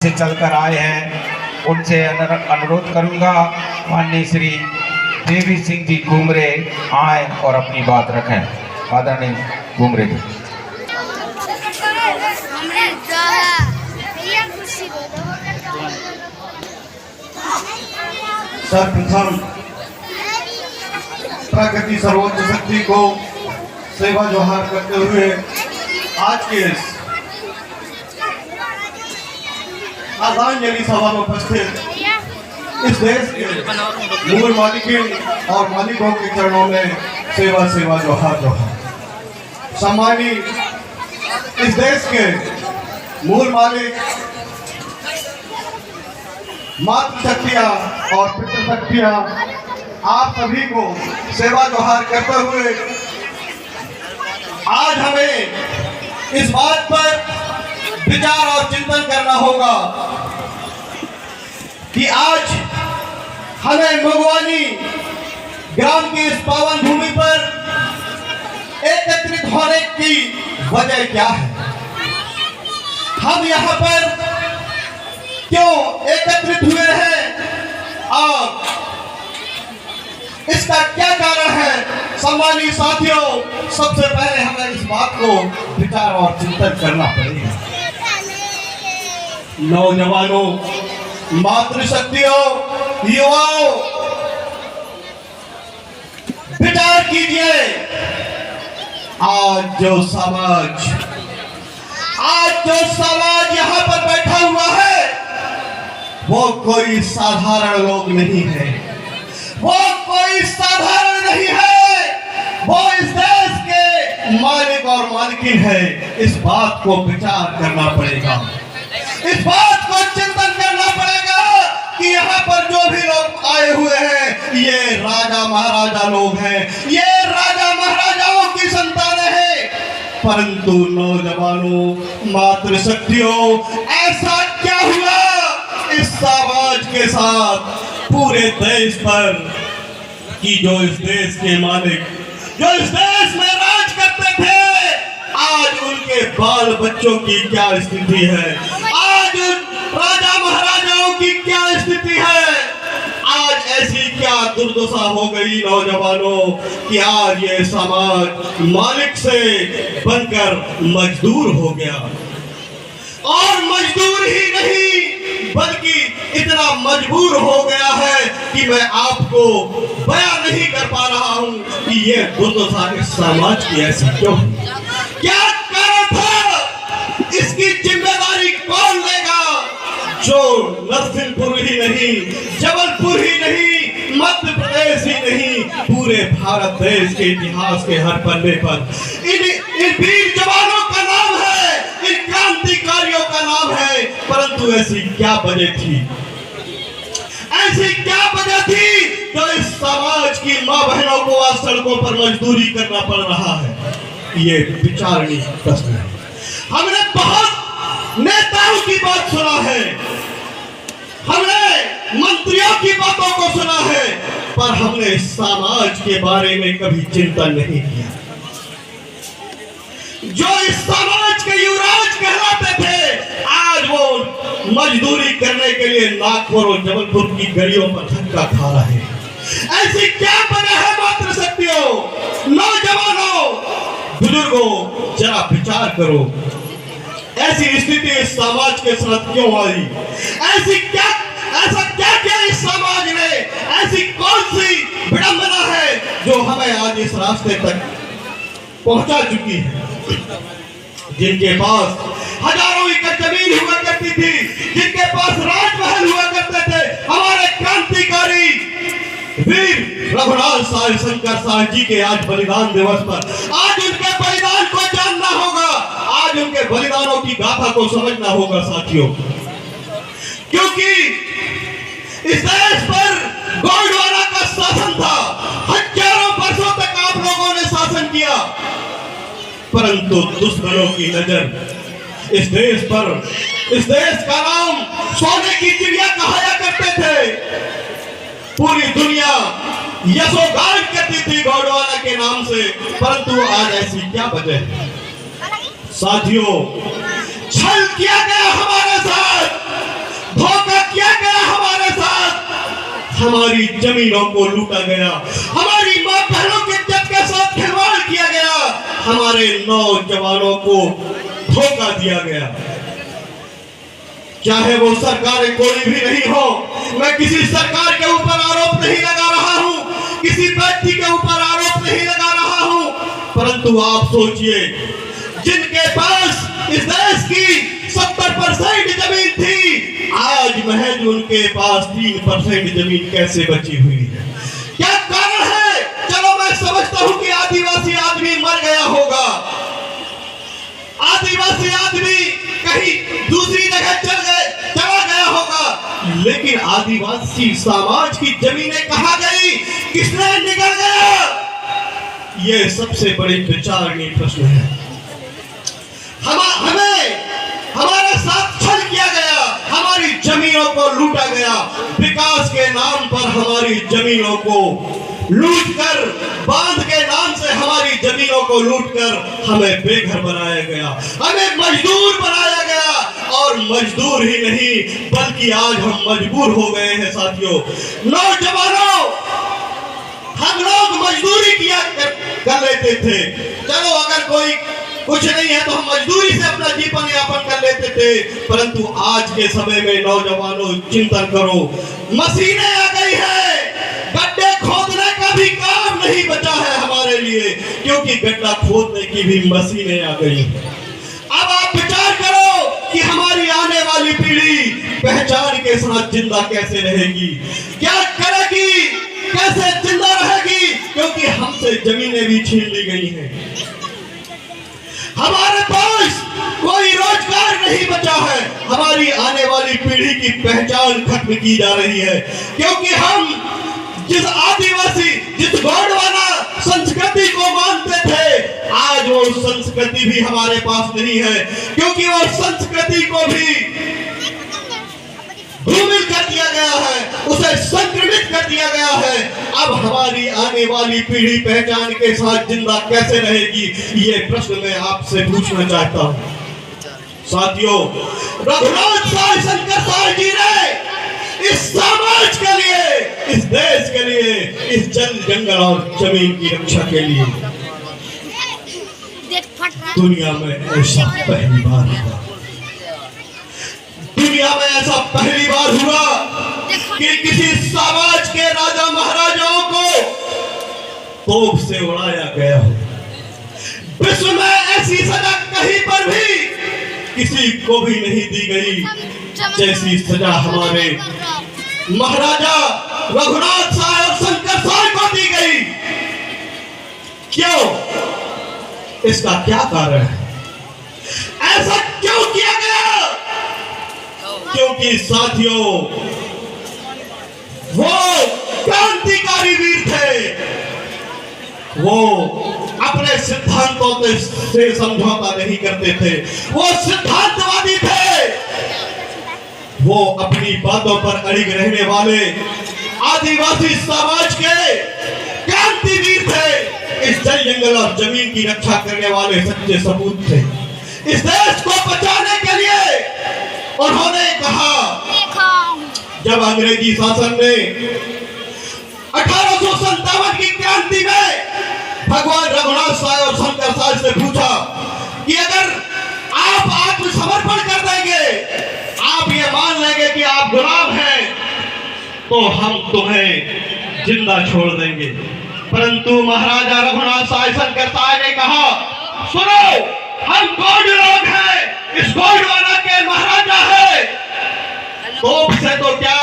से चलकर आए हैं उनसे अनुरोध करूंगा माननीय श्री देवी सिंह जी घुमरे आए और अपनी बात रखें। आदरणीय घुमरे जी। सर्वप्रथम प्रकृति सर्वोच्च शक्ति को सेवा जोहार करते हुए आज के आदरणीय सभा में उपस्थित इस देश के मूल मालिकिन और मालिकों के चरणों में सेवा सेवा जोहार जोहार। सम्मानित इस देश के मूल मालिक, मातृशक्तियां और पितृशक्तियां, आप सभी को सेवा जोहार करते हुए आज हमें इस बात पर विचार और चिंतन करना होगा कि आज हमें मगवानी ग्राम की इस पावन भूमि पर एकत्रित होने की वजह क्या है, हम यहाँ पर क्यों एकत्रित हुए हैं और इसका क्या कारण है। सम्मानित साथियों, सबसे पहले हमें इस बात को विचार और चिंतन करना पड़ेगा। नौजवानों, मातृशक्तियों, युवाओं, विचार कीजिए। आज जो समाज यहाँ पर बैठा हुआ है वो कोई साधारण लोग नहीं है, वो कोई साधारण नहीं है, वो इस देश के मालिक और मालिकिन है। इस बात को विचार करना पड़ेगा, इस बात को चिंतन करना पड़ेगा कि यहाँ पर जो भी लोग आए हुए हैं ये राजा महाराजा लोग हैं, ये राजा महाराजाओं की संतानें हैं। परंतु नौजवानों, मातृशक्तियों, ऐसा क्या हुआ इस समाज के साथ पूरे देश पर कि जो इस देश के मालिक, जो इस देश में राज करते थे, आज उनके बाल बच्चों की क्या स्थिति है, आज राजा महाराजाओं की क्या स्थिति है। आज ऐसी क्या दुर्दशा हो गई नौजवानों कि आज ये समाज मालिक से बनकर मजदूर हो गया। और मजदूर ही नहीं बल्कि इतना मजबूर हो गया है कि मैं आपको बयान नहीं कर पा रहा हूं कि ये दुर्दशा इस समाज की ऐसी क्यों, क्या कारण था, इसकी जिम्मेदारी कौन लेगा। जो नरसिंहपुर ही नहीं, जबलपुर ही नहीं, मध्य प्रदेश ही नहीं, पूरे भारत देश के इतिहास के हर पन्ने पर इन वीर जवानों का नाम है, इन क्रांतिकारियों का नाम है। परंतु ऐसी क्या वजह थी, ऐसी क्या वजह थी जो इस समाज की मां बहनों को आज सड़कों पर मजदूरी करना पड़ रहा है। ये विचारणीय प्रश्न है। हमने बहुत नेताओं की बात सुना है, हमने मंत्रियों की बातों को सुना है, पर हमने समाज के बारे में कभी चिंतन नहीं किया। जो इस समाज के युवराज कहलाते थे, आज वो मजदूरी करने के लिए नागपुर और जबलपुर की गलियों पर धक्का खा रहे हैं। ऐसी क्या वजह है मातृशक्तियों, नौजवानों, बुजुर्गों, जरा विचार करो। ऐसी स्थिति इस समाज के साथ क्यों आई, ऐसा क्या किया इस समाज ने, ऐसी कौन सी विडंबना है जो हमें आज इस रास्ते तक पहुंचा चुकी है। जिनके पास हजारों एकड़ जमीन हुआ करती थी, जिनके पास राजमहल हुआ करते थे, हमारे क्रांतिकारी वीर रघुनाथ साय शंकर साय जी के आज बलिदान दिवस पर आज उनके बलिदान को जानना होगा, आज उनके बलिदानों की गाथा को समझना होगा साथियों। क्योंकि इस देश पर गोंडवाना का शासन था, हजारों वर्षों तक आप लोगों ने शासन किया, परंतु दुश्मनों की नजर इस देश पर, इस देश का नाम सोने की चिड़िया कहाया करते थे। पूरी दुनिया यशोगान करती थी गोंडवाना के नाम से, परंतु आज ऐसी क्या वजह है। साथियों, छल किया गया हमारे साथ, हमारी जमीनों को लूटा गया, हमारी मां बहनों के इज्जत के साथ खिलवाड़ किया गया, हमारे नौजवानों को धोखा दिया गया। चाहे वो सरकारें कोई भी नहीं हो, मैं किसी सरकार के ऊपर आरोप नहीं लगा रहा हूं, किसी व्यक्ति के ऊपर आरोप नहीं लगा रहा हूं, परंतु आप सोचिए, जिनके पास इस देश की 70% जमीन थी, आज महज उनके पास 3% जमीन कैसे बची हुई है? क्या कारण है? चलो मैं समझता हूं कि आदिवासी आदमी मर गया होगा, आदिवासी आदमी कहीं दूसरी जगह चला गया होगा, लेकिन आदिवासी समाज की जमीनें कहां गई, किसने निकल गया? यह सबसे बड़ी विचारणीय प्रश्न है। हमें हमारे साथ छल किया गया, हमारी जमीनों को लूटा गया, विकास के नाम पर हमारी जमीनों को लूटकर, बांध के नाम से हमारी जमीनों को लूटकर हमें बेघर बनाया गया, हमें मजदूर बनाया गया, और मजदूर ही नहीं बल्कि आज हम मजबूर हो गए हैं साथियों। नौजवानों, हम लोग मजदूरी किया कर लेते थे, चलो अगर कोई कुछ नहीं है तो हम मजदूरी से अपना जीवन यापन कर लेते थे, परंतु आज के समय में नौजवानों चिंतन करो, मशीनें आ गई है, गड्ढे खोदने का भी काम नहीं बचा है हमारे लिए, क्योंकि गड्ढा खोदने की भी मशीनें आ गई। अब आप विचार करो कि हमारी आने वाली पीढ़ी पहचान के साथ जिंदा कैसे रहेगी, क्या करेगी, कैसे जिंदा रहेगी, क्योंकि हमसे जमीनें भी छीन ली गई हैं, हमारे पास कोई रोजगार नहीं बचा है, हमारी आने वाली पीढ़ी की पहचान खत्म की जा रही है, क्योंकि हम जिस आदिवासी, जिस गोंडवाना संस्कृति को मानते थे, आज वो संस्कृति भी हमारे पास नहीं है, क्योंकि वो संस्कृति को भी धूमिल कर दिया गया है, उसे संक्रमित कर दिया गया है। अब हमारी आने वाली पीढ़ी पहचान के साथ जिंदा कैसे रहेगी, ये प्रश्न मैं आपसे पूछना चाहता हूं। साथियों, रघुनाथ साय शंकर साय जी ने इस समाज के लिए, इस देश के लिए, इस जल जंगल और जमीन की रक्षा के लिए दुनिया में ऐसा पहली बार हुआ, दुनिया में ऐसा पहली बार हुआ कि किसी समाज के राजा महाराजाओं को तोप से उड़ाया गया हो। विश्व में ऐसी सजा कहीं पर भी किसी को भी नहीं दी गई जैसी सजा हमारे महाराजा रघुनाथ साय और शंकर साय को दी गई। क्यों? इसका क्या कारण है? ऐसा क्यों किया गया? क्योंकि साथियों, वो क्रांतिकारी वीर थे, वो अपने सिद्धांतों से समझौता नहीं करते थे, वो सिद्धांतवादी थे, वो अपनी बातों पर अड़िग रहने वाले आदिवासी समाज के क्रांतिवीर थे, इस जल जंगल और जमीन की रक्षा करने वाले सच्चे सपूत थे। इस देश को बचाने के लिए उन्होंने कहा, जब अंग्रेजी शासन ने 1857 की क्रांति में भगवान रघुनाथ साय और शंकर साय से पूछा कि अगर आप आत्मसमर्पण कर देंगे, आप ये मान लेंगे कि आप गुलाम हैं, तो हम तुम्हें जिंदा छोड़ देंगे। परंतु महाराजा रघुनाथ साय शंकर साय ने कहा, सुनो, हम गोंड लोग हैं, इस गोंडवाना के महाराजा है, तोप से तो क्या,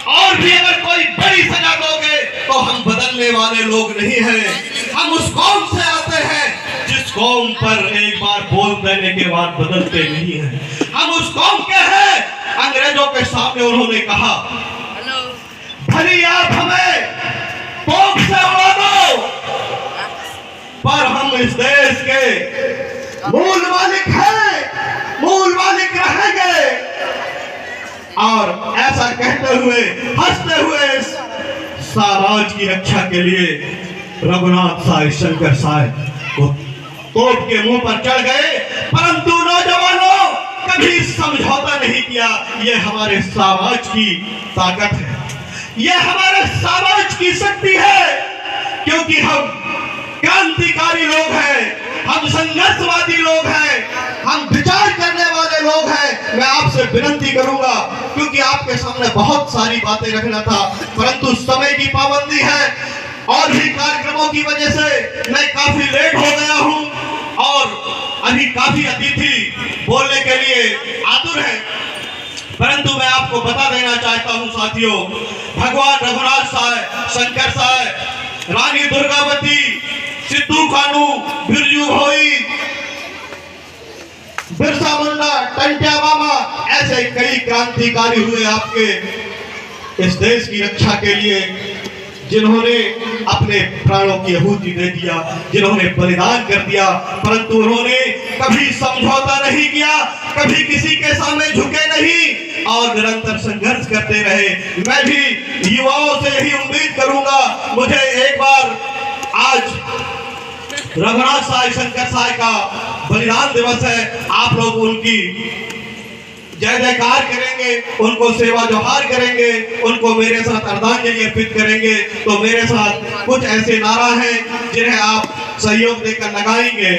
और भी अगर कोई बड़ी सजा दोगे तो हम बदलने वाले लोग नहीं हैं। हम उस कौम से आते हैं जिस कौम पर एक बार बोल देने के बाद बदलते नहीं हैं। हम उस कौम के हैं। अंग्रेजों के सामने उन्होंने कहा, भले आप हमें तोप से उड़ा दो, पर हम इस देश के मूल मालिक हैं, मूल मालिक रहेंगे। और ऐसा कहते हुए, हंसते हुए साम्राज्य की रक्षा के लिए रघुनाथ साय शंकर साय वो तोप के मुंह पर चढ़ गए, परंतु नौजवानों कभी समझौता नहीं किया। ये हमारे समाज की ताकत है, ये हमारे समाज की शक्ति है, क्योंकि हम क्रांतिकारी लोग हैं, हम संघर्षवादी लोग हैं, हम विचार करने वाले लोग हैं। मैं आपसे विनती करूंगा, क्योंकि आपके सामने बहुत सारी बातें रखना था, परंतु समय की पाबंदी है और भी कार्यक्रमों की वजह से मैं काफी लेट हो गया हूं और अभी काफी अतिथि बोलने के लिए आतुर हैं। परंतु मैं आपको बता देना चाहता हूं साथियों, भगवान रघुनाथ साहब, शंकर साहब, रानी दुर्गावती, सिद्धू कानू, बिरजू भोई, बिरसा मुंडा, टंट्या मामा, ऐसे कई क्रांतिकारी हुए आपके इस देश की रक्षा के लिए, जिन्होंने अपने प्राणों की आहुति दे दिया, जिन्होंने बलिदान कर दिया, परंतु उन्होंने कभी समझौता नहीं किया, कभी किसी के सामने झुके नहीं और निरंतर संघर्ष करते रहे। मैं भी युवाओं से यही उम्मीद करूंगा, मुझे एक बार आज रघुनाथ साहब, शंकर साहब का बलिदान दिवस है, आप लोग उनकी जय जयकार करेंगे, उनको सेवा जोहार करेंगे, उनको मेरे साथ अर्धांजलि अर्पित करेंगे। तो मेरे साथ कुछ ऐसे नारा हैं जिन्हें आप सहयोग देकर लगाएंगे।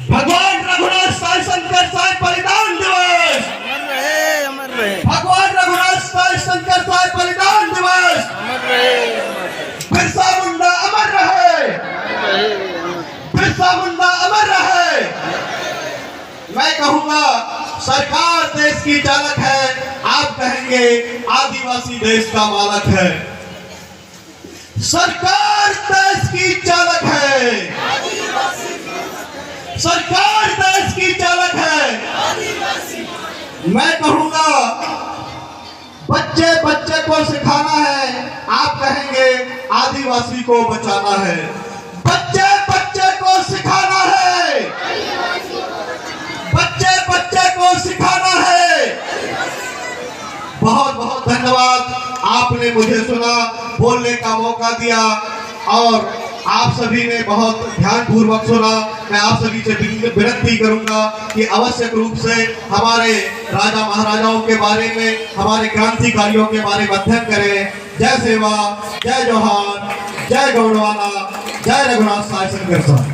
भगवान रघुनाथ साहब, शंकर साहब बलिदान दिवस, भगवान रघुनाथ साहब, शंकर साहब बलिदान दिवस, बिरसा मुंडा अमर रहे, बिरसा मुंडा अमर रहे। मैं कहूंगा सरकार देश की चालक है, आप कहेंगे आदिवासी देश का मालक है। सरकार देश की चालक है, सरकार देश की चालक है। मैं कहूंगा बच्चे बच्चे को सिखाना है, आप कहेंगे आदिवासी को बचाना है। बच्चे बच्चे को सिखाना है, बच्चे बच्चे को सिखाना है। बहुत बहुत धन्यवाद, आपने मुझे सुना, बोलने का मौका दिया और आप सभी ने बहुत ध्यानपूर्वक सुना। मैं आप सभी से विनती करूंगा कि आवश्यक रूप से हमारे राजा महाराजाओं के बारे में, हमारे क्रांतिकारियों के बारे में अध्ययन करें। जय सेवा, जय जोहार, जय गौंडवाना, जय रघुनाथ साहब, शंकर साहब।